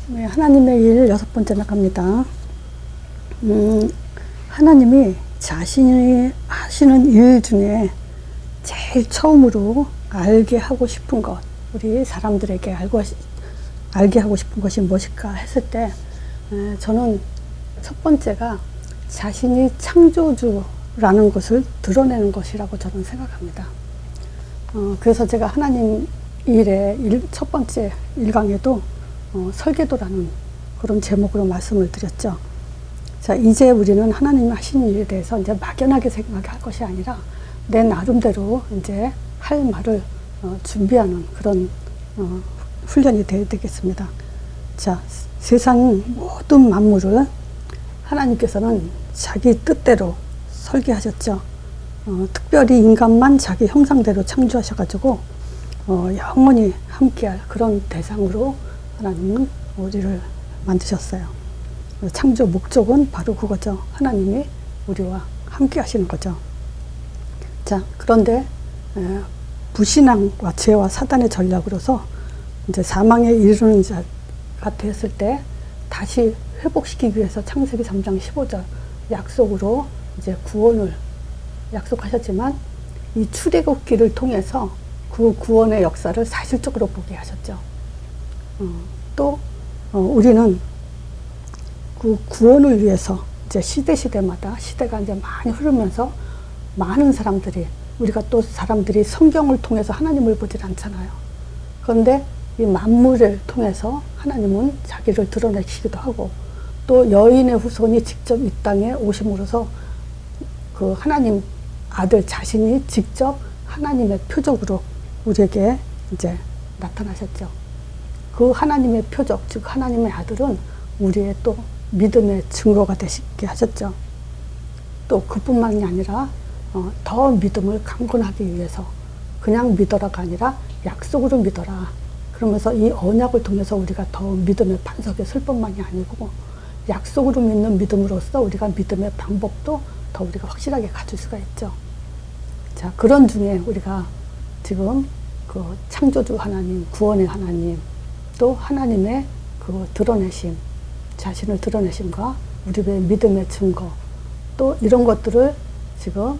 네, 하나님의 일 6번째 나갑니다. 하나님이 자신이 하시는 일 중에 제일 처음으로 알게 하고 싶은 것, 우리 사람들에게 알게 하고 싶은 것이 무엇일까 했을 때, 저는 첫 번째가 자신이 창조주라는 것을 드러내는 것이라고 저는 생각합니다. 그래서 제가 하나님 일의 첫 번째 1강에도 설계도라는 그런 제목으로 말씀을 드렸죠. 자, 이제 우리는 하나님이 하신 일에 대해서 이제 막연하게 생각할 것이 아니라 내 나름대로 이제 할 말을 준비하는 그런 훈련이 되겠습니다. 자, 세상 모든 만물을 하나님께서는 자기 뜻대로 설계하셨죠. 특별히 인간만 자기 형상대로 창조하셔가지고 영원히 함께할 그런 대상으로 하나님은 우리를 만드셨어요. 창조 목적은 바로 그거죠. 하나님이 우리와 함께 하시는 거죠. 자, 그런데 불신앙과 죄와 사단의 전략으로서 이제 사망에 이르는 자가 됐을 때 다시 회복시키기 위해서 창세기 3장 15절 약속으로 이제 구원을 약속하셨지만 이 출애굽기를 통해서 그 구원의 역사를 사실적으로 보게 하셨죠. 또 우리는 그 구원을 위해서 이제 시대마다 시대가 이제 많이 흐르면서 많은 사람들이 우리가 또 사람들이 성경을 통해서 하나님을 보질 않잖아요. 그런데 이 만물을 통해서 하나님은 자기를 드러내시기도 하고 또 여인의 후손이 직접 이 땅에 오심으로써 그 하나님 아들 자신이 직접 하나님의 표적으로 우리에게 이제 나타나셨죠. 그 하나님의 표적, 즉 하나님의 아들은 우리의 또 믿음의 증거가 되시게 하셨죠. 또 그뿐만이 아니라 더 믿음을 강건하기 위해서 그냥 믿어라가 아니라 약속으로 믿어라. 그러면서 이 언약을 통해서 우리가 더 믿음의 반석에 설 뿐만이 아니고 약속으로 믿는 믿음으로써 우리가 믿음의 방법도 더 우리가 확실하게 가질 수가 있죠. 자, 그런 중에 우리가 지금 그 창조주 하나님, 구원의 하나님, 또 하나님의 그 드러내심, 자신을 드러내심과 우리의 믿음의 증거, 또 이런 것들을 지금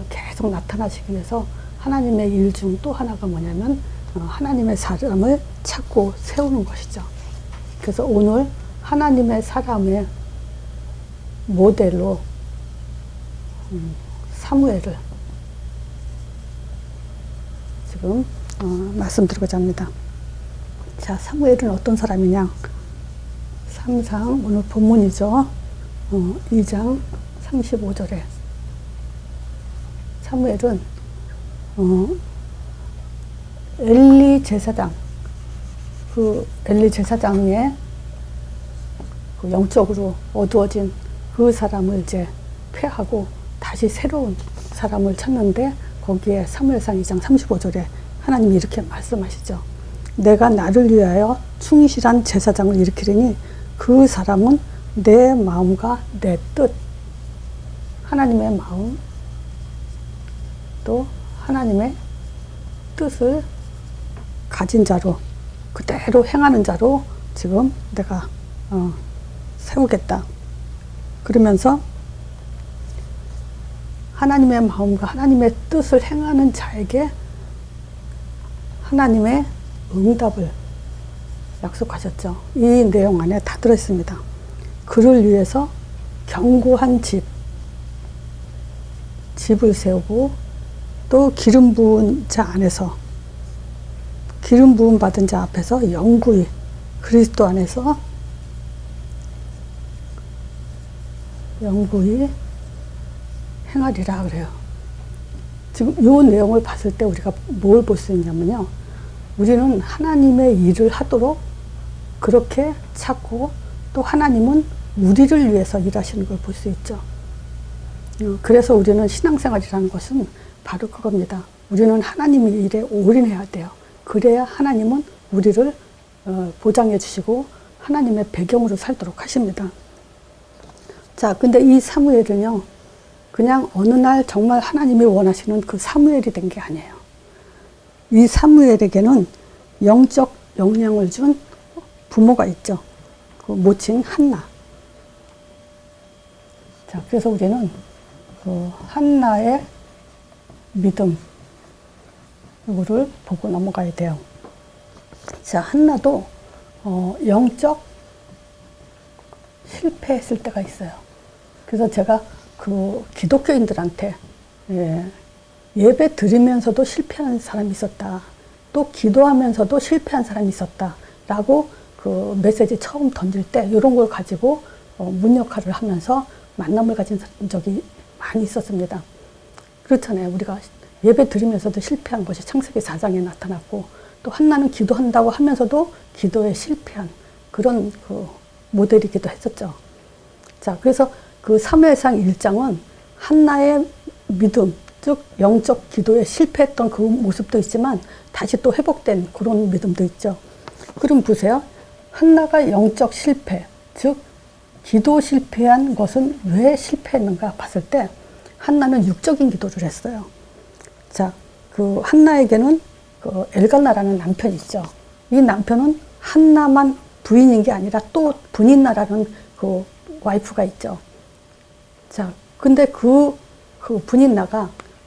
계속 나타나시기 위해서 하나님의 일 중 또 하나가 뭐냐면 하나님의 사람을 찾고 세우는 것이죠. 그래서 오늘 하나님의 사람의 모델로 사무엘을 지금 말씀드리고자 합니다. 자, 사무엘은 어떤 사람이냐? 3장 오늘 본문이죠. 2장 35절에 사무엘은 엘리 제사장, 그 엘리 제사장의 그 영적으로 어두워진 그 사람을 이제 폐하고 다시 새로운 사람을 찾는데 거기에 사무엘상 2장 35절에 하나님이 이렇게 말씀하시죠. 내가 나를 위하여 충실한 제사장을 일으키리니 그 사람은 내 마음과 내 뜻, 하나님의 마음, 또 하나님의 뜻을 가진 자로 그대로 행하는 자로 지금 내가 세우겠다. 그러면서 하나님의 마음과 하나님의 뜻을 행하는 자에게 하나님의 응답을 약속하셨죠. 이 내용 안에 다 들어있습니다. 그를 위해서 견고한 집을 세우고 또 기름 부은 자 안에서 기름 부음 받은 자 앞에서 영구히 그리스도 안에서 영구히 행하리라 그래요. 지금 이 내용을 봤을 때 우리가 뭘 볼 수 있냐면요. 우리는 하나님의 일을 하도록 그렇게 찾고 또 하나님은 우리를 위해서 일하시는 걸 볼 수 있죠. 그래서 우리는 신앙생활이라는 것은 바로 그겁니다. 우리는 하나님의 일에 올인해야 돼요. 그래야 하나님은 우리를 보장해 주시고 하나님의 배경으로 살도록 하십니다. 자, 근데 이 사무엘은요, 그냥 어느 날 정말 하나님이 원하시는 그 사무엘이 된 게 아니에요. 이 사무엘에게는 영적 영향을 준 부모가 있죠. 그 모친 한나. 자, 그래서 우리는 그 한나의 믿음, 이거를 보고 넘어가야 돼요. 자, 한나도 영적 실패했을 때가 있어요. 그래서 제가 그 기독교인들한테 예배 드리면서도 실패하는 사람이 있었다. 또 기도하면서도 실패한 사람이 있었다. 라고 그 메시지 처음 던질 때 이런 걸 가지고 문 역할을 하면서 만남을 가진 적이 많이 있었습니다. 그렇잖아요. 우리가 예배 드리면서도 실패한 것이 창세기 4장에 나타났고, 또 한나는 기도한다고 하면서도 기도에 실패한 그런 그 모델이기도 했었죠. 자, 그래서 그 사무엘상 1장은 한나의 믿음, 즉 영적 기도에 실패했던 그 모습도 있지만 다시 또 회복된 그런 믿음도 있죠. 그럼 보세요. 한나가 영적 실패, 즉 기도 실패한 것은 왜 실패했는가 봤을 때 한나는 육적인 기도를 했어요. 자, 그 한나에게는 그 엘가나라는 남편이 있죠. 이 남편은 한나만 부인인 게 아니라 또 분인나라는 그 와이프가 있죠. 자, 근데 그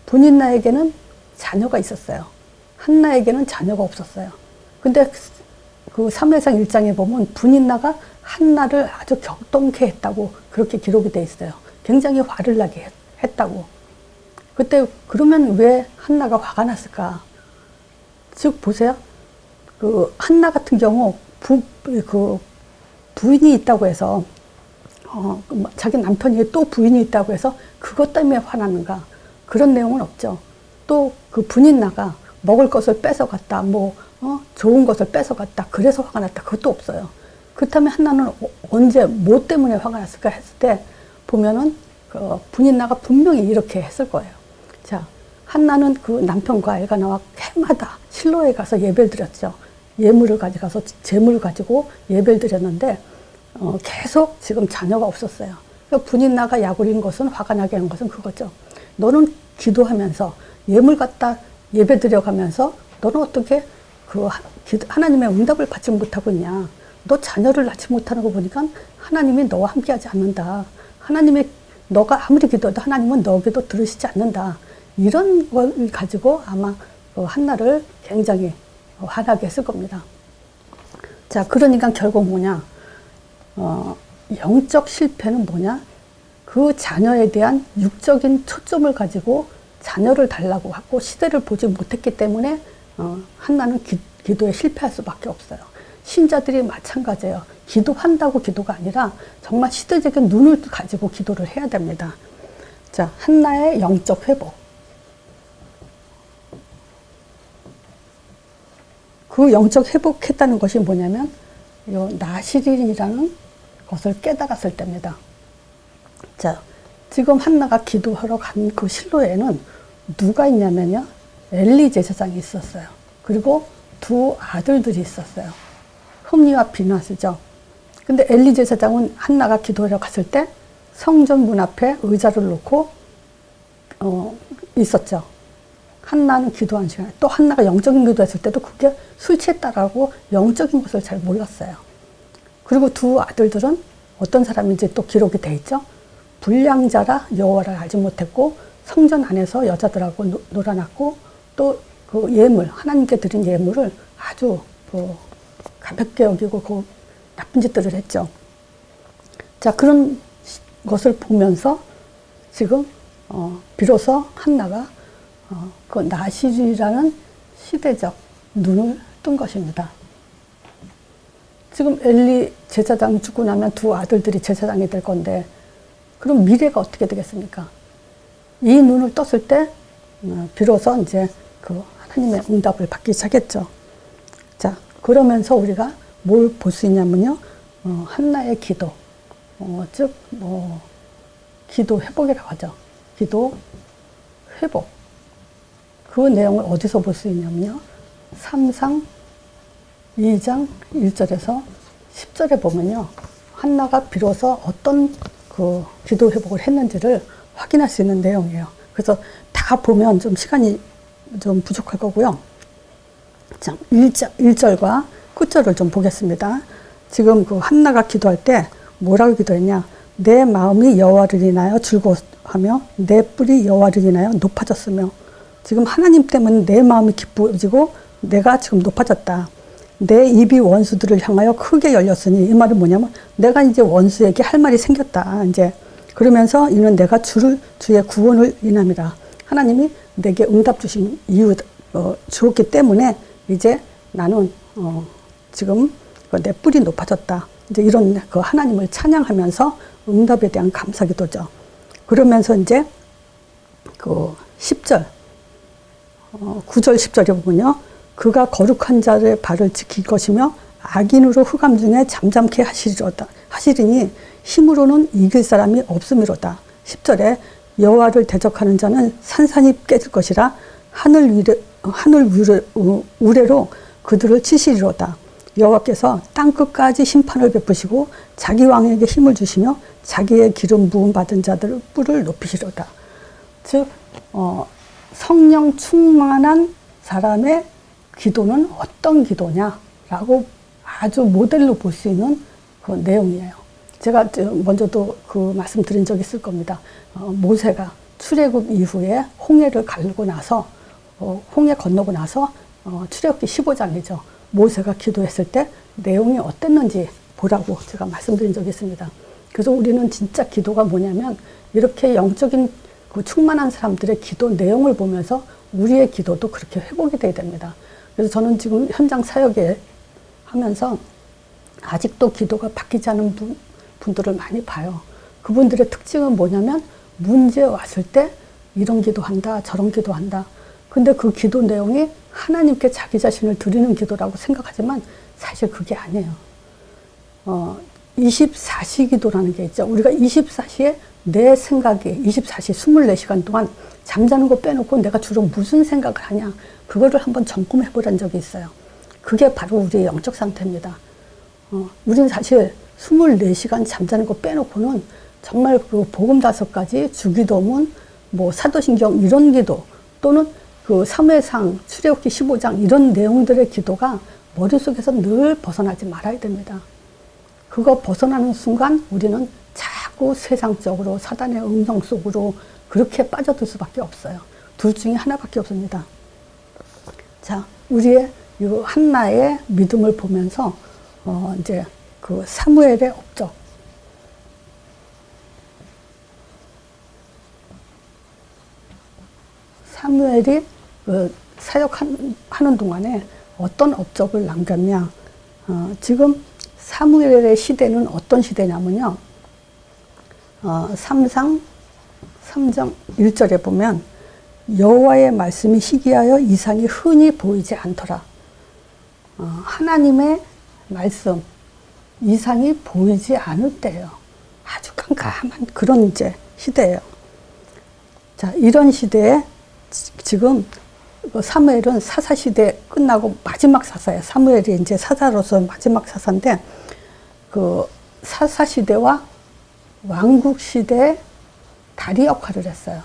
분인나에게는 자녀가 있었어요. 한나에게는 자녀가 없었어요. 근데 그 사무엘상 1장에 보면 분인나가 한나를 아주 격동케 했다고 그렇게 기록이 돼 있어요. 굉장히 화를 나게 했다고. 그때 그러면 왜 한나가 화가 났을까? 즉 보세요. 그 한나 같은 경우 부인이 있다고 해서 자기 남편이 또 부인이 있다고 해서 그것 때문에 화나는가? 그런 내용은 없죠. 또 그 분인나가 먹을 것을 뺏어갔다, 좋은 것을 뺏어갔다, 그래서 화가 났다, 그것도 없어요. 그렇다면 한나는 언제, 뭐 때문에 화가 났을까 했을 때 보면은 그 분인나가 분명히 이렇게 했을 거예요. 자, 한나는 그 남편과 엘가나와 해마다 실로에 가서 예배를 드렸죠. 예물을 가져가서 재물을 가지고 예배를 드렸는데 계속 지금 자녀가 없었어요. 그러니까 분인나가 야구린 것은, 화가 나게 한 것은 그거죠. 너는 기도하면서 예물 갖다 예배 드려가면서 너는 어떻게 그 하나님의 응답을 받지 못하고 있냐. 너 자녀를 낳지 못하는 거 보니까 하나님이 너와 함께하지 않는다. 너가 아무리 기도해도 하나님은 너 기도 들으시지 않는다. 이런 걸 가지고 아마 한나를 굉장히 화나게 했을 겁니다. 자, 그러니까 결국 뭐냐. 영적 실패는 뭐냐? 그 자녀에 대한 육적인 초점을 가지고 자녀를 달라고 하고 시대를 보지 못했기 때문에 한나는 기도에 실패할 수밖에 없어요. 신자들이 마찬가지예요. 기도한다고 기도가 아니라 정말 시대적인 눈을 가지고 기도를 해야 됩니다. 자, 한나의 영적 회복. 그 영적 회복했다는 것이 뭐냐면 요 나실인이라는 것을 깨달았을 때입니다. 자, 지금 한나가 기도하러 간 그 실로에는 누가 있냐면요. 엘리 제사장이 있었어요. 그리고 두 아들들이 있었어요. 홈니와 비나스죠. 근데 엘리 제사장은 한나가 기도하러 갔을 때 성전 문 앞에 의자를 놓고 있었죠. 한나는 기도한 시간에, 또 한나가 영적인 기도했을 때도 그게 술 취했다라고 영적인 것을 잘 몰랐어요. 그리고 두 아들들은 어떤 사람인지 또 기록이 돼 있죠. 불량자라 여호와를 알지 못했고 성전 안에서 여자들하고 놀아났고 또 그 예물, 하나님께 드린 예물을 아주 가볍게 여기고 그 나쁜 짓들을 했죠. 자, 그런 것을 보면서 지금 비로소 한나가 그 나실이라는 시대적 눈을 뜬 것입니다. 지금 엘리 제사장 죽고 나면 두 아들들이 제사장이 될 건데 그럼 미래가 어떻게 되겠습니까? 이 눈을 떴을 때 비로소 이제 그 하나님의 응답을 받기 시작했죠. 자, 그러면서 우리가 뭘 볼 수 있냐면요. 한나의 기도, 즉 기도 회복이라고 하죠. 기도 회복. 그 내용을 어디서 볼 수 있냐면요. 3상 2장 1절에서 10절에 보면요. 한나가 비로소 어떤 그 기도 회복을 했는지를 확인할 수 있는 내용이에요. 그래서 다 보면 좀 시간이 좀 부족할 거고요. 자, 1절과 9절을 좀 보겠습니다. 지금 그 한나가 기도할 때 뭐라고 기도했냐? 내 마음이 여호와를 인하여 즐거워하며 내 뿔이 여호와를 인하여 높아졌으며, 지금 하나님 때문에 내 마음이 기뻐지고 내가 지금 높아졌다. 내 입이 원수들을 향하여 크게 열렸으니, 이 말은 뭐냐면 내가 이제 원수에게 할 말이 생겼다. 이제 그러면서 이는 내가 주의 구원을 인함이라. 하나님이 내게 응답 주신 이유 주었기 때문에 이제 나는 지금 내 뿔이 높아졌다. 이제 이런 그 하나님을 찬양하면서 응답에 대한 감사기도죠. 그러면서 이제 그 10절, 9절 10절에 보면요. 그가 거룩한 자의 발을 지킬 것이며 악인으로 흑암 중에 잠잠케 하시리니 힘으로는 이길 사람이 없음이로다. 10절에 여호와를 대적하는 자는 산산이 깨질 것이라 하늘 우레로 그들을 치시리로다. 여호와께서 땅 끝까지 심판을 베푸시고 자기 왕에게 힘을 주시며 자기의 기름 부음 받은 자들의 뿔을 높이시리로다. 즉 성령 충만한 사람의 기도는 어떤 기도냐라고 아주 모델로 볼 수 있는 그 내용이에요. 제가 먼저도 그 말씀드린 적이 있을 겁니다. 모세가 출애굽 이후에 홍해를 가르고 나서 홍해 건너고 나서 출애굽기 15장이죠. 모세가 기도했을 때 내용이 어땠는지 보라고 제가 말씀드린 적이 있습니다. 그래서 우리는 진짜 기도가 뭐냐면 이렇게 영적인 그 충만한 사람들의 기도 내용을 보면서 우리의 기도도 그렇게 회복이 돼야 됩니다. 그래서 저는 지금 현장 사역에 하면서 아직도 기도가 바뀌지 않은 분들을 많이 봐요. 그분들의 특징은 뭐냐면 문제 왔을 때 이런 기도한다, 저런 기도한다. 근데 그 기도 내용이 하나님께 자기 자신을 드리는 기도라고 생각하지만 사실 그게 아니에요. 24시 기도라는 게 있죠. 우리가 24시에 내 생각이 24시 24시간 동안 잠자는 거 빼놓고 내가 주로 무슨 생각을 하냐, 그거를 한번 점검해 보란 적이 있어요. 그게 바로 우리의 영적 상태입니다. 우리는 사실 24시간 잠자는 거 빼놓고는 정말 그 복음 5가지, 주기도문, 뭐 사도신경 이런 기도, 또는 그 사무엘상, 출애굽기 15장 이런 내용들의 기도가 머릿속에서 늘 벗어나지 말아야 됩니다. 그거 벗어나는 순간 우리는 자꾸 세상적으로 사단의 음성 속으로 그렇게 빠져들 수밖에 없어요. 둘 중에 하나밖에 없습니다. 자, 우리의 이 한나의 믿음을 보면서 이제 그 사무엘의 업적, 사무엘이 그 사역하는 동안에 어떤 업적을 남겼냐. 지금 사무엘의 시대는 어떤 시대냐면요. 3장 1절에 보면 여호와의 말씀이 희귀하여 이상이 흔히 보이지 않더라. 하나님의 말씀, 이상이 보이지 않을 때예요. 아주 깜깜한 그런 이제 시대예요. 자, 이런 시대에 지금 사무엘은 사사시대 끝나고 마지막 사사예요. 사무엘이 이제 사사로서 마지막 사사인데, 그 사사시대와 왕국시대의 다리 역할을 했어요.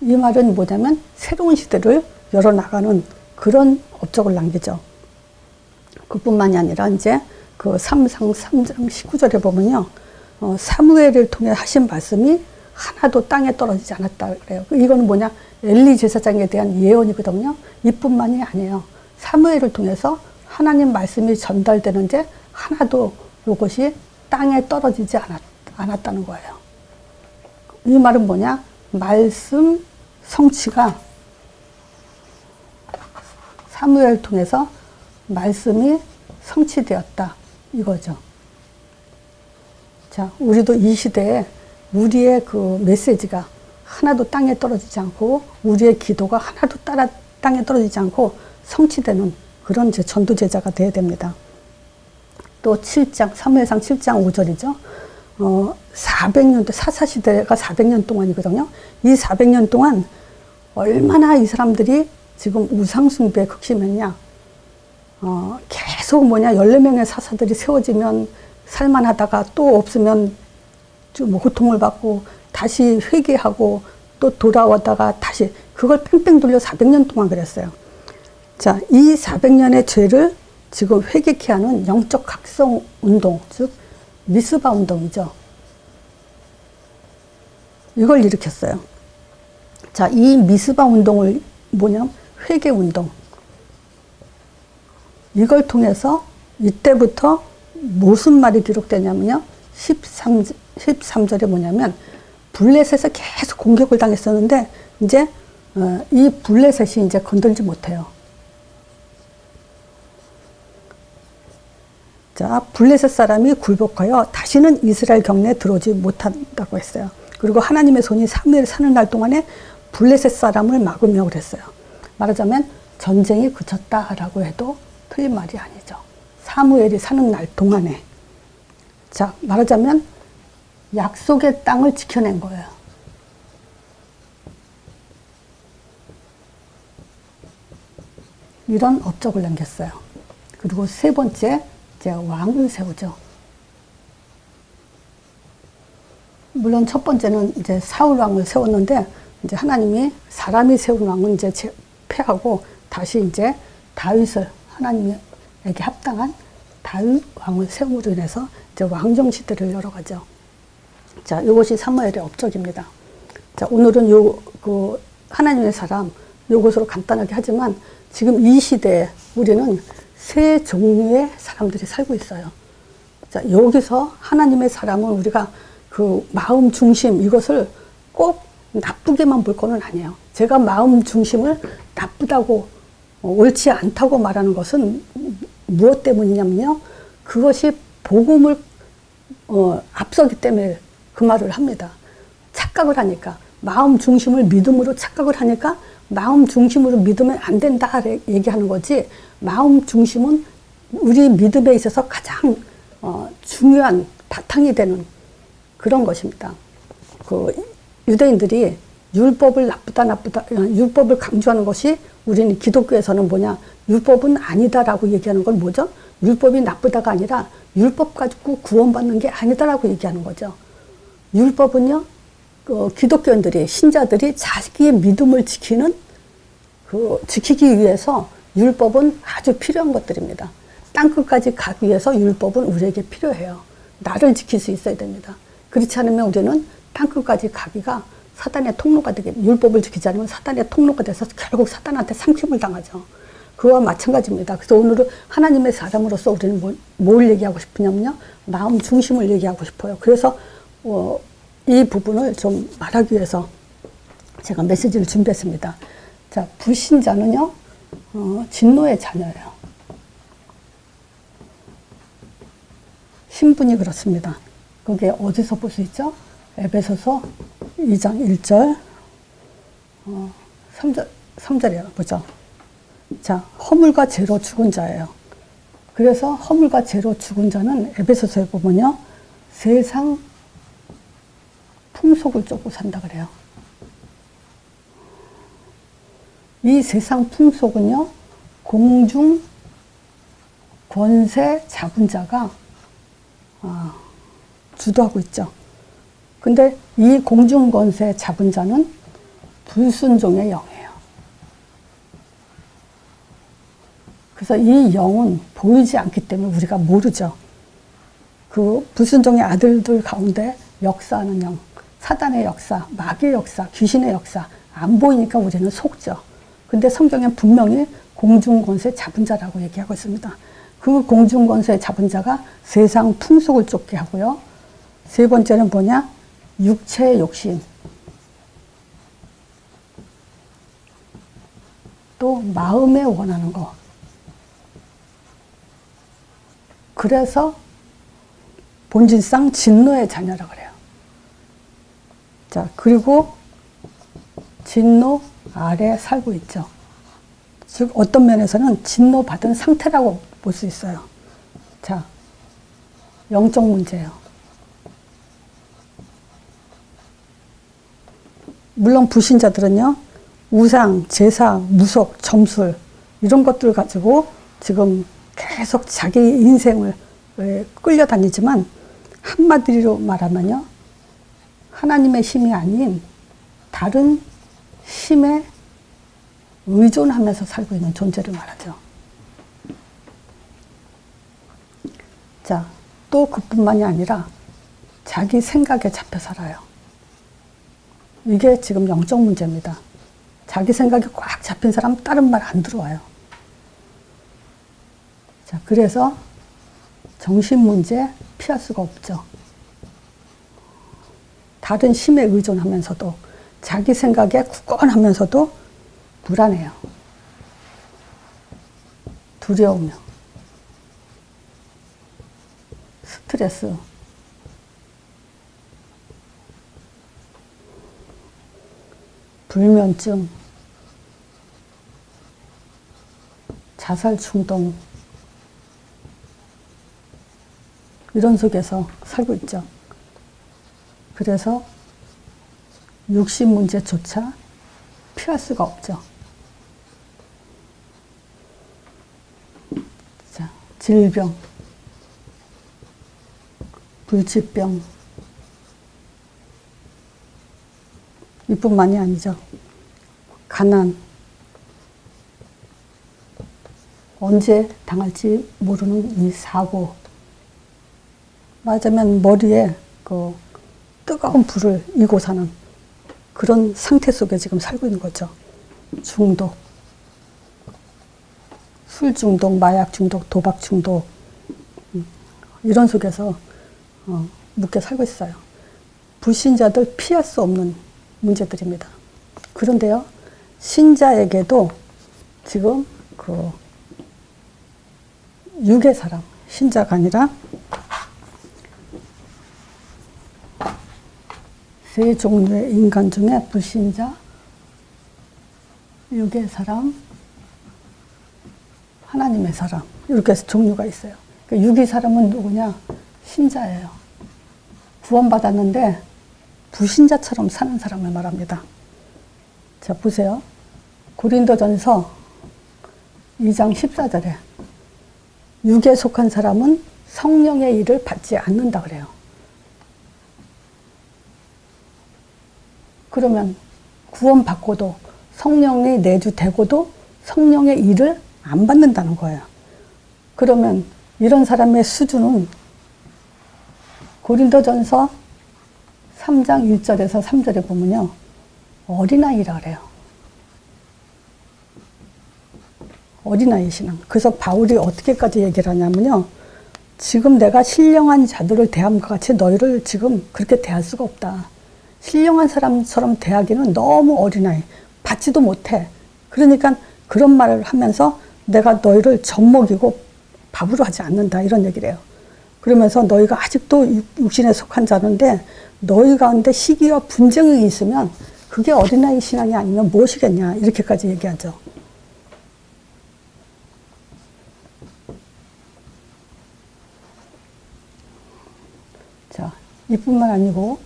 이 말은 뭐냐면 새로운 시대를 열어나가는 그런 업적을 남기죠. 그뿐만이 아니라 이제 그 3장 19절에 보면요. 사무엘을 통해 하신 말씀이 하나도 땅에 떨어지지 않았다 그래요. 이거는 뭐냐? 엘리 제사장에 대한 예언이거든요. 이뿐만이 아니에요. 사무엘을 통해서 하나님 말씀이 전달되는데 하나도 이것이 땅에 떨어지지 않았다는 거예요. 이 말은 뭐냐? 말씀 성취가 사무엘을 통해서 말씀이 성취되었다 이거죠. 자, 우리도 이 시대에 우리의 그 메시지가 하나도 땅에 떨어지지 않고 우리의 기도가 하나도 땅에 떨어지지 않고 성취되는 그런 이제 전도제자가 되어야 됩니다. 또 7장, 사무엘상 7장 5절이죠. 400년, 사사시대가 400년 동안이거든요. 이 400년 동안 얼마나 이 사람들이 지금 우상숭배에 극심했냐. 계속 뭐냐, 14명의 사사들이 세워지면 살만하다가 또 없으면 좀 고통을 받고 다시 회개하고 또 돌아오다가 다시 그걸 뺑뺑 돌려 400년 동안 그랬어요. 자, 이 400년의 죄를 지금 회개케 하는 영적 각성 운동, 즉 미스바 운동이죠. 이걸 일으켰어요. 자, 이 미스바 운동을 뭐냐면 회개 운동. 이걸 통해서 이때부터 무슨 말이 기록되냐면요. 13절에 뭐냐면 블레셋에 계속 공격을 당했었는데 이제 이 블레셋이 이제 건들지 못해요. 자, 블레셋 사람이 굴복하여 다시는 이스라엘 경내에 들어오지 못한다고 했어요. 그리고 하나님의 손이 사무엘이 사는 날 동안에 블레셋 사람을 막으며 그랬어요. 말하자면 전쟁이 그쳤다라고 해도 틀린 말이 아니죠. 사무엘이 사는 날 동안에. 자, 말하자면 약속의 땅을 지켜낸 거예요. 이런 업적을 남겼어요. 그리고 세 번째, 이제 왕을 세우죠. 물론 첫 번째는 이제 사울 왕을 세웠는데 이제 하나님이 사람이 세운 왕은 이제 패하고 다시 이제 다윗을 하나님에게 합당한 다윗 왕을 세움으로 인해서 이제 왕정 시대를 열어가죠. 자, 이것이 사무엘의 업적입니다. 자, 오늘은 그 하나님의 사람 요것으로 간단하게 하지만 지금 이 시대에 우리는 세 종류의 사람들이 살고 있어요. 자, 여기서 하나님의 사람은 우리가 그 마음 중심 이것을 꼭 나쁘게만 볼 거는 아니에요. 제가 마음 중심을 나쁘다고 옳지 않다고 말하는 것은 무엇 때문이냐면요. 그것이 복음을 앞서기 때문에 그 말을 합니다. 착각을 하니까 마음 중심을 믿음으로 착각을 하니까 마음 중심으로 믿으면 안 된다 얘기하는 거지. 마음 중심은 우리 믿음에 있어서 가장 중요한 바탕이 되는 그런 것입니다. 그 유대인들이 율법을 율법을 강조하는 것이 우리는 기독교에서는 뭐냐? 율법은 아니다라고 얘기하는 건 뭐죠? 율법이 나쁘다가 아니라 율법 가지고 구원받는 게 아니다라고 얘기하는 거죠. 율법은요, 기독교인들이, 신자들이 자기의 믿음을 지키기 위해서 율법은 아주 필요한 것들입니다. 땅끝까지 가기 위해서 율법은 우리에게 필요해요. 나를 지킬 수 있어야 됩니다. 그렇지 않으면 우리는 땅끝까지 가기가 사단의 통로가 율법을 지키지 않으면 사단의 통로가 돼서 결국 사단한테 삼킴을 당하죠. 그와 마찬가지입니다. 그래서 오늘은 하나님의 사람으로서 우리는 뭘 얘기하고 싶으냐면요. 마음 중심을 얘기하고 싶어요. 그래서 이 부분을 좀 말하기 위해서 제가 메시지를 준비했습니다. 자, 불신자는요, 진노의 자녀예요. 신분이 그렇습니다. 그게 어디서 볼 수 있죠? 에베소서 2장 1절, 3절이에요. 보죠. 자, 허물과 죄로 죽은 자예요. 그래서 허물과 죄로 죽은 자는 에베소서에 보면요, 세상 풍속을 쫓고 산다 그래요. 이 세상 풍속은요, 공중 권세 잡은 자가 주도하고 있죠. 근데 이 공중 권세 잡은 자는 불순종의 영이에요. 그래서 이 영은 보이지 않기 때문에 우리가 모르죠. 그 불순종의 아들들 가운데 역사하는 영, 사단의 역사, 마귀의 역사, 귀신의 역사 안 보이니까 우리는 속죠. 근데 성경엔 분명히 공중권세 잡은 자라고 얘기하고 있습니다. 그 공중권세 잡은 자가 세상 풍속을 쫓게 하고요. 세 번째는 뭐냐? 육체의 욕심. 또 마음에 원하는 거. 그래서 본질상 진노의 자녀라고 그래요. 자, 그리고 진노 아래 살고 있죠. 즉 어떤 면에서는 진노받은 상태라고 볼 수 있어요. 자, 영적 문제예요. 물론 불신자들은요, 우상, 제사, 무속, 점술 이런 것들 가지고 지금 계속 자기 인생을 끌려다니지만 한마디로 말하면요, 하나님의 힘이 아닌 다른 힘에 의존하면서 살고 있는 존재를 말하죠. 자, 또 그뿐만이 아니라 자기 생각에 잡혀 살아요. 이게 지금 영적 문제입니다. 자기 생각이 꽉 잡힌 사람 다른 말 안 들어와요. 자, 그래서 정신 문제 피할 수가 없죠. 다른 힘에 의존하면서도 자기 생각에 굳건하면서도 불안해요. 두려우며 스트레스, 불면증, 자살 충동, 이런 속에서 살고 있죠. 그래서 육신 문제조차 피할 수가 없죠. 자, 질병, 불치병, 이뿐만이 아니죠. 가난, 언제 당할지 모르는 이 사고, 맞으면 머리에 그 뜨거운 불을 이고 사는 그런 상태 속에 지금 살고 있는 거죠. 중독, 술 중독, 마약 중독, 도박 중독, 이런 속에서 묶여 살고 있어요. 불신자들 피할 수 없는 문제들입니다. 그런데요, 신자에게도 지금 그 육의 사람, 신자가 아니라 세 종류의 인간 중에 불신자, 육의 사람, 하나님의 사람, 이렇게 해서 종류가 있어요. 그러니까 육의 사람은 누구냐? 신자예요. 구원받았는데 불신자처럼 사는 사람을 말합니다. 자, 보세요. 고린도전서 2장 14절에 육에 속한 사람은 성령의 일을 받지 않는다 그래요. 그러면 구원받고도 성령이 내주되고도 성령의 일을 안 받는다는 거예요. 그러면 이런 사람의 수준은 고린도전서 3장 1절에서 3절에 보면요, 어린아이라 그래요. 어린아이 신앙. 그래서 바울이 어떻게까지 얘기를 하냐면요, 지금 내가 신령한 자들을 대함과 같이 너희를 지금 그렇게 대할 수가 없다. 신령한 사람처럼 대하기는 너무 어린아이, 받지도 못해. 그러니까 그런 말을 하면서 내가 너희를 젖먹이고 밥으로 하지 않는다, 이런 얘기를 해요. 그러면서 너희가 아직도 육신에 속한 자는데 너희 가운데 시기와 분쟁이 있으면 그게 어린아이 신앙이 아니면 무엇이겠냐, 이렇게까지 얘기하죠. 자, 이뿐만 아니고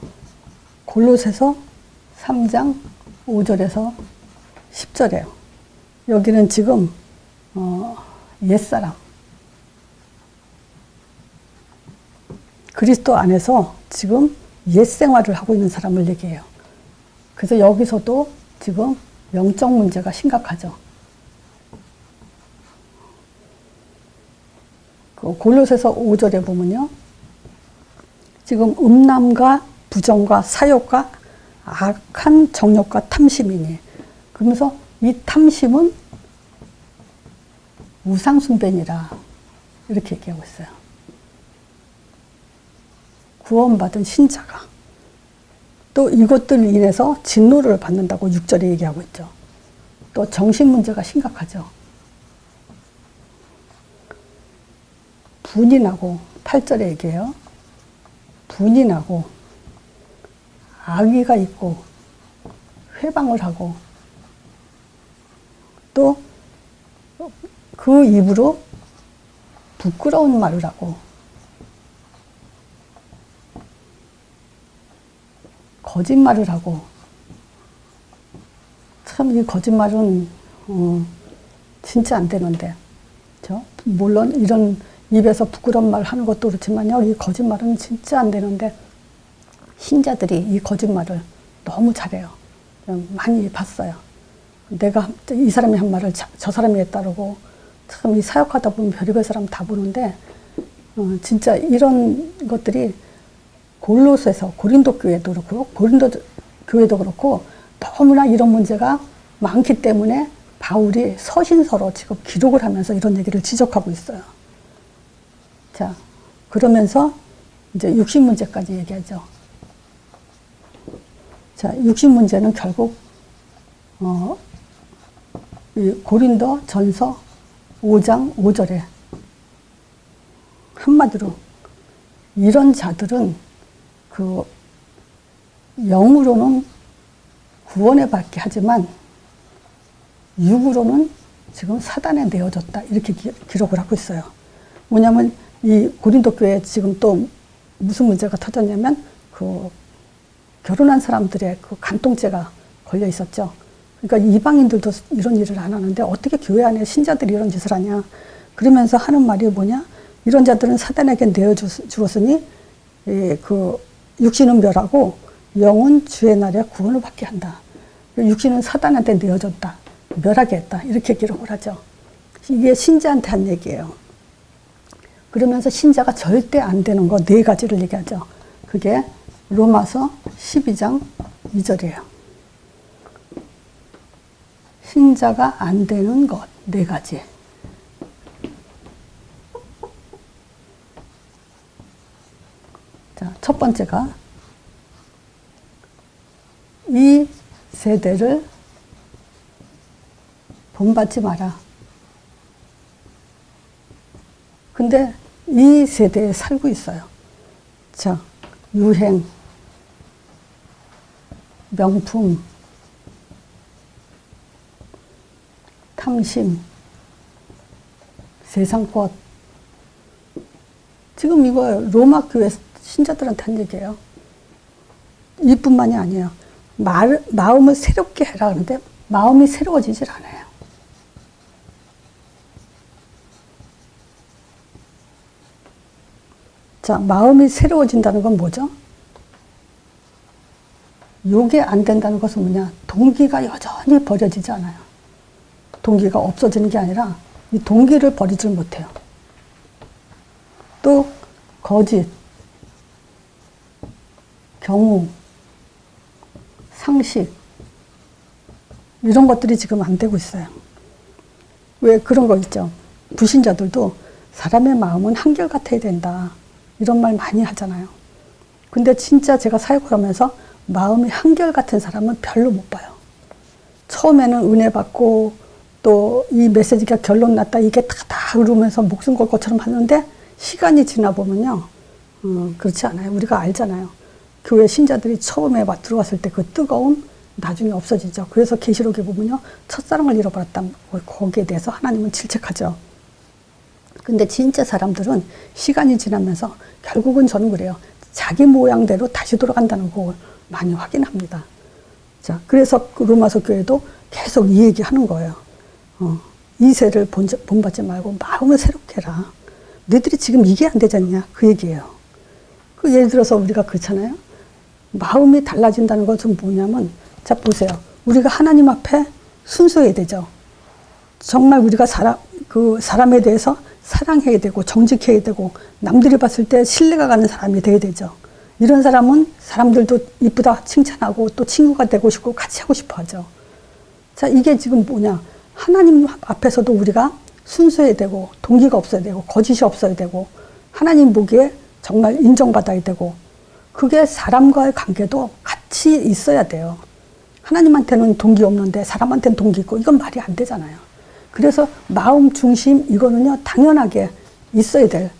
골로새서 3장 5절에서 10절이에요. 여기는 지금 옛사람, 그리스도 안에서 지금 옛 생활을 하고 있는 사람을 얘기해요. 그래서 여기서도 지금 영적 문제가 심각하죠. 그 골로새서 5절에 보면요, 지금 음란과 부정과 사욕과 악한 정욕과 탐심이니, 그러면서 이 탐심은 우상숭배니라, 이렇게 얘기하고 있어요. 구원받은 신자가 또 이것들로 인해서 진노를 받는다고 6절에 얘기하고 있죠. 또 정신 문제가 심각하죠. 분이 나고, 8절에 얘기해요. 분이 나고 악의가 있고 회방을 하고 또 그 입으로 부끄러운 말을 하고 거짓말을 하고, 참 이 거짓말은 진짜 안 되는데, 그렇죠? 물론 이런 입에서 부끄러운 말 하는 것도 그렇지만요, 이 거짓말은 진짜 안 되는데 신자들이 이 거짓말을 너무 잘해요. 많이 봤어요. 내가 이 사람이 한 말을 저 사람이 했다고, 참 이 사역하다 보면 별의별 사람 다 보는데 진짜 이런 것들이 골로새서 고린도 교회도 그렇고 고린도 교회도 그렇고 너무나 이런 문제가 많기 때문에 바울이 서신서로 지금 기록을 하면서 이런 얘기를 지적하고 있어요. 자, 그러면서 이제 육신 문제까지 얘기하죠. 자, 육신 문제는 결국 이 고린도 전서 5장 5절에 한마디로 이런 자들은 그 영으로는 구원에 받게 하지만 육으로는 지금 사단에 내어졌다. 이렇게 기록을 하고 있어요. 뭐냐면 이 고린도 교회에 지금 또 무슨 문제가 터졌냐면 그 결혼한 사람들의 그 간통죄가 걸려 있었죠. 그러니까 이방인들도 이런 일을 안 하는데 어떻게 교회 안에 신자들이 이런 짓을 하냐. 그러면서 하는 말이 뭐냐. 이런 자들은 사단에게 내어주었으니 그 육신은 멸하고 영은 주의 날에 구원을 받게 한다. 육신은 사단한테 내어졌다. 멸하게 했다. 이렇게 기록을 하죠. 이게 신자한테 한 얘기예요. 그러면서 신자가 절대 안 되는 거 4가지를 얘기하죠. 그게 로마서 12장 2절이에요. 신자가 안 되는 것 4가지. 자, 첫 번째가 이 세대를 본받지 마라. 근데 이 세대에 살고 있어요. 자, 유행, 명품, 탐심, 세상꽃. 지금 이거 로마 교회 신자들한테 한 얘기예요. 이뿐만이 아니에요. 마음을 새롭게 해라 그러는데 마음이 새로워지질 않아요. 자, 마음이 새로워진다는 건 뭐죠? 요게 안 된다는 것은 뭐냐? 동기가 여전히 버려지지 않아요. 동기가 없어지는 게 아니라 이 동기를 버리질 못해요. 또 거짓, 경우, 상식 이런 것들이 지금 안 되고 있어요. 왜 그런 거 있죠? 불신자들도 사람의 마음은 한결같아야 된다. 이런 말 많이 하잖아요. 근데 진짜 제가 사역을 하면서 마음이 한결같은 사람은 별로 못 봐요. 처음에는 은혜 받고 또 이 메시지가 결론 났다 이게 다 그러면서 목숨 걸 것처럼 하는데 시간이 지나 보면요. 그렇지 않아요. 우리가 알잖아요. 교회 신자들이 처음에 들어왔을 때 그 뜨거움 나중에 없어지죠. 그래서 계시록에 보면요. 첫사랑을 잃어버렸다. 거기에 대해서 하나님은 질책하죠. 근데 진짜 사람들은 시간이 지나면서 결국은 저는 그래요. 자기 모양대로 다시 돌아간다는 걸 많이 확인합니다. 자, 그래서 로마서 교회도 계속 이 얘기 하는 거예요. 이세를 본받지 말고 마음을 새롭게 해라. 너희들이 지금 이게 안 되잖냐. 그 얘기예요. 그 예를 들어서 우리가 그렇잖아요. 마음이 달라진다는 것은 뭐냐면, 자, 보세요. 우리가 하나님 앞에 순수해야 되죠. 정말 우리가 사람에 대해서 사랑해야 되고, 정직해야 되고, 남들이 봤을 때 신뢰가 가는 사람이 돼야 되죠. 이런 사람은 사람들도 이쁘다 칭찬하고 또 친구가 되고 싶고 같이 하고 싶어 하죠. 자, 이게 지금 뭐냐. 하나님 앞에서도 우리가 순수해야 되고, 동기가 없어야 되고, 거짓이 없어야 되고, 하나님 보기에 정말 인정받아야 되고, 그게 사람과의 관계도 같이 있어야 돼요. 하나님한테는 동기 없는데 사람한테는 동기 있고, 이건 말이 안 되잖아요. 그래서 마음 중심, 이거는요, 당연하게 있어야 될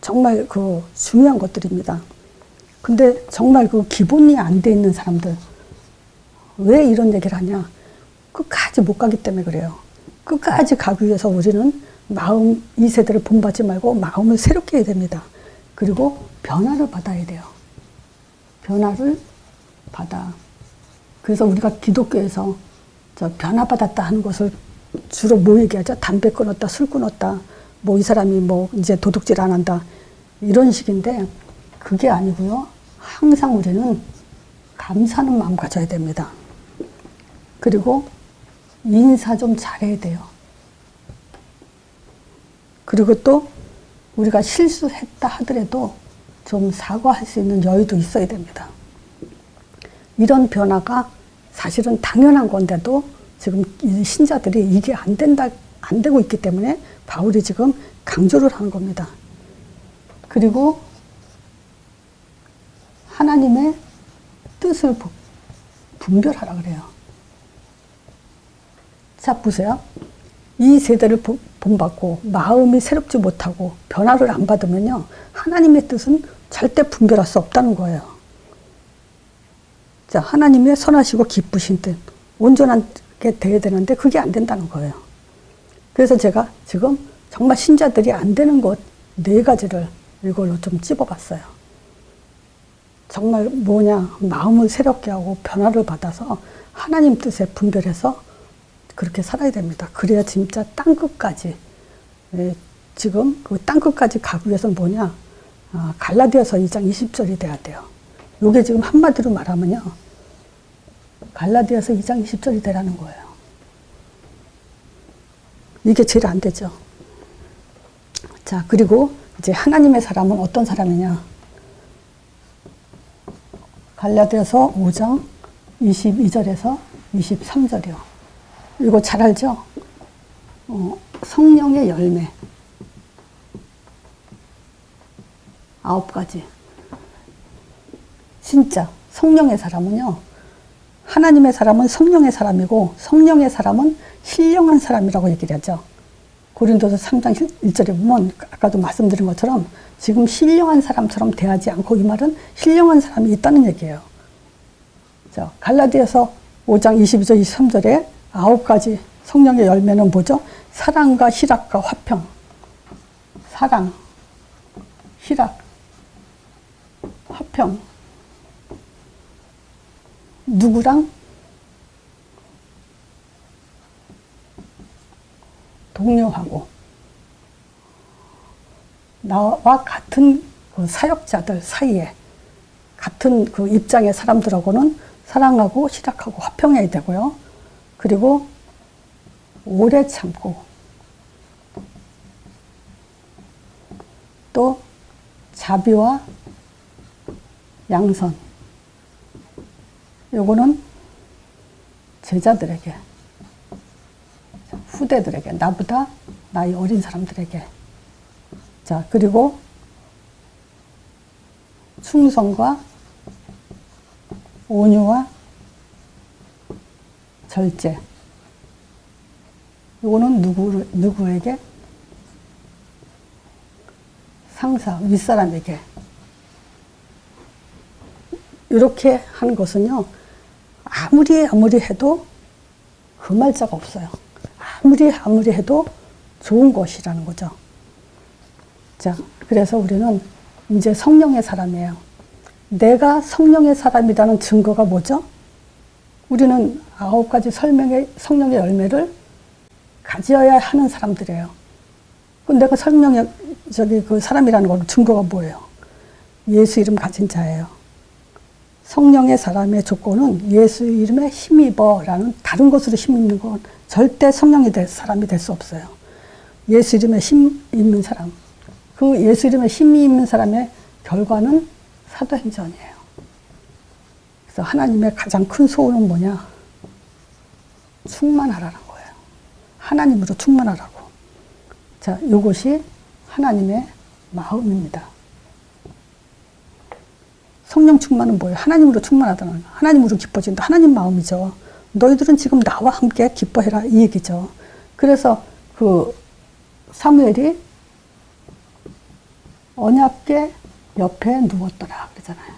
정말 그 중요한 것들입니다. 근데 정말 그 기본이 안 돼 있는 사람들, 왜 이런 얘기를 하냐? 끝까지 못 가기 때문에 그래요. 끝까지 가기 위해서 우리는 마음, 이 세대를 본받지 말고 마음을 새롭게 해야 됩니다. 그리고 변화를 받아야 돼요. 변화를 받아. 그래서 우리가 기독교에서 저 변화받았다 하는 것을 주로 뭐 얘기하죠? 담배 끊었다, 술 끊었다, 뭐 이 사람이 뭐 이제 도둑질 안 한다. 이런 식인데, 그게 아니고요. 항상 우리는 감사하는 마음 가져야 됩니다. 그리고 인사 좀 잘해야 돼요. 그리고 또 우리가 실수했다 하더라도 좀 사과할 수 있는 여유도 있어야 됩니다. 이런 변화가 사실은 당연한 건데도 지금 이 신자들이 이게 안 되고 있기 때문에 바울이 지금 강조를 하는 겁니다. 그리고 하나님의 뜻을 분별하라 그래요. 자, 보세요. 이 세대를 본받고 마음이 새롭지 못하고 변화를 안 받으면요, 하나님의 뜻은 절대 분별할 수 없다는 거예요. 자, 하나님의 선하시고 기쁘신 뜻, 온전하게 돼야 되는데 그게 안 된다는 거예요. 그래서 제가 지금 정말 신자들이 안 되는 것 4가지를 이걸로 좀 찝어봤어요. 정말 뭐냐, 마음을 새롭게 하고 변화를 받아서 하나님 뜻에 분별해서 그렇게 살아야 됩니다. 그래야 진짜 땅끝까지, 지금 그 땅끝까지 가기 위해서는 뭐냐, 갈라디아서 2장 20절이 돼야 돼요. 이게 지금 한마디로 말하면요, 갈라디아서 2장 20절이 되라는 거예요. 이게 제일 안 되죠. 자, 그리고 이제 하나님의 사람은 어떤 사람이냐. 갈라디아서 5장 22절에서 23절이요. 이거 잘 알죠? 성령의 열매 9가지. 진짜 성령의 사람은요, 하나님의 사람은 성령의 사람이고 성령의 사람은 신령한 사람이라고 얘기를 하죠. 고린도서 3장 1절에 보면 아까도 말씀드린 것처럼 지금 신령한 사람처럼 대하지 않고, 이 말은 신령한 사람이 있다는 얘기예요. 자, 갈라디아서 5장 22절 23절에 9가지 성령의 열매는 뭐죠? 사랑과 희락과 화평. 사랑, 희락, 화평. 누구랑? 동료하고 나와 같은 그 사역자들 사이에, 같은 그 입장의 사람들하고는 사랑하고 희락하고 화평해야 되고요. 그리고 오래 참고, 또 자비와 양선. 요거는 제자들에게, 후대들에게, 나보다 나이 어린 사람들에게. 자, 그리고 충성과 온유와 절제. 이거는 누구에게? 상사, 윗사람에게. 이렇게 하는 것은요, 아무리 해도 흠할자가 없어요. 아무리 해도 좋은 것이라는 거죠. 자, 그래서 우리는 이제 성령의 사람이에요. 내가 성령의 사람이라는 증거가 뭐죠? 우리는 9가지 성령의 열매를 가져야 하는 사람들이에요. 내가 성령의 그 사람이라는 건 증거가 뭐예요? 예수 이름 가진 자예요. 성령의 사람의 조건은 예수 이름에 힘입어라는, 다른 것으로 힘입는 건 절대 성령이 될 사람이 될 수 없어요. 예수 이름에 힘 있는 사람, 그 예수 이름에 힘이 있는 사람의 결과는 사도행전이에요. 그래서 하나님의 가장 큰 소원은 뭐냐? 충만하라는 거예요. 하나님으로 충만하라고. 자, 이것이 하나님의 마음입니다. 성령 충만은 뭐예요? 하나님으로 충만하다는, 하나님으로 기뻐진다. 하나님 마음이죠. 너희들은 지금 나와 함께 기뻐해라, 이 얘기죠. 그래서 그 사무엘이 언약궤 옆에 누웠더라 그러잖아요.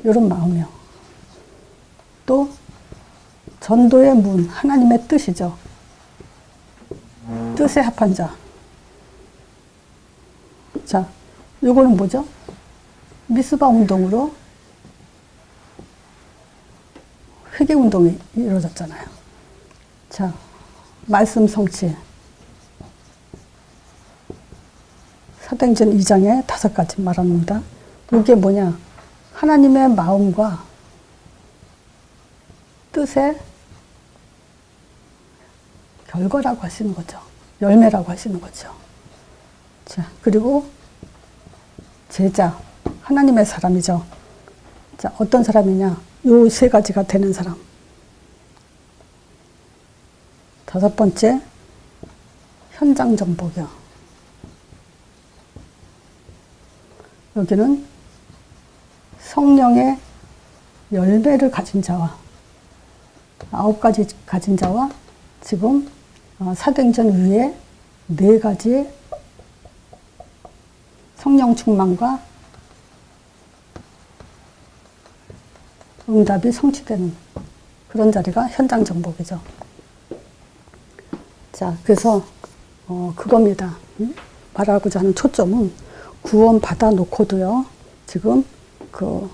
이런 마음이요. 또 전도의 문, 하나님의 뜻이죠. 뜻에 합한 자. 자, 요거는 뭐죠? 미스바 운동으로 회개 운동이 이루어졌잖아요. 자, 말씀 성취. 사도행전 2장에 5가지 말합니다. 이게 뭐냐? 하나님의 마음과 뜻의 결과라고 하시는 거죠. 열매라고 하시는 거죠. 자, 그리고 제자, 하나님의 사람이죠. 자, 어떤 사람이냐? 요 세 가지가 되는 사람. 다섯 번째, 현장 정복이요. 여기는 성령의 열매를 가진 자와 9가지 가진 자와 지금 사도행전 위에 4가지 성령 충만과 응답이 성취되는 그런 자리가 현장 정복이죠. 자, 그래서 그겁니다. 말하고자 하는 초점은 구원 받아 놓고도요, 지금 그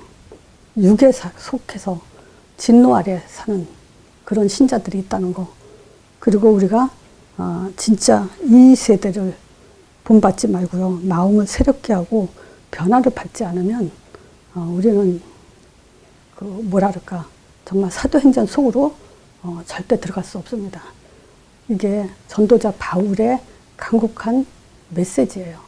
육에 속해서 진노 아래 사는 그런 신자들이 있다는 거. 그리고 우리가 진짜 이 세대를 본받지 말고요, 마음을 새롭게 하고 변화를 받지 않으면 우리는 그 뭐랄까, 정말 사도행전 속으로 절대 들어갈 수 없습니다. 이게 전도자 바울의 간곡한 메시지예요.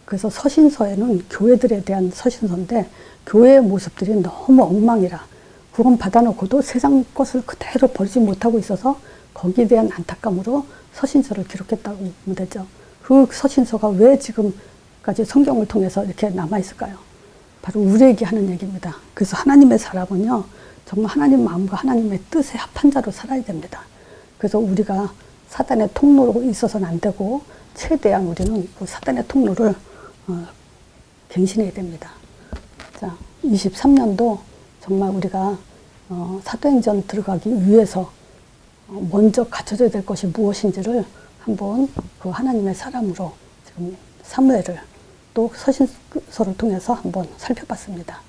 그래서 서신서에는 교회들에 대한 서신서인데 교회의 모습들이 너무 엉망이라 구원 받아놓고도 세상 것을 그대로 버리지 못하고 있어서 거기에 대한 안타까움으로 서신서를 기록했다고 보면 되죠. 그 서신서가 왜 지금까지 성경을 통해서 이렇게 남아있을까요? 바로 우리에게 하는 얘기입니다. 그래서 하나님의 사람은요, 정말 하나님 마음과 하나님의 뜻에 합한 자로 살아야 됩니다. 그래서 우리가 사단의 통로로 있어서는 안 되고 최대한 우리는 그 사단의 통로를 갱신해야 됩니다. 자, 23년도 정말 우리가 사도행전 들어가기 위해서 먼저 갖춰져야 될 것이 무엇인지를 한번 그 하나님의 사람으로 지금 사무엘을 또 서신서를 통해서 한번 살펴봤습니다.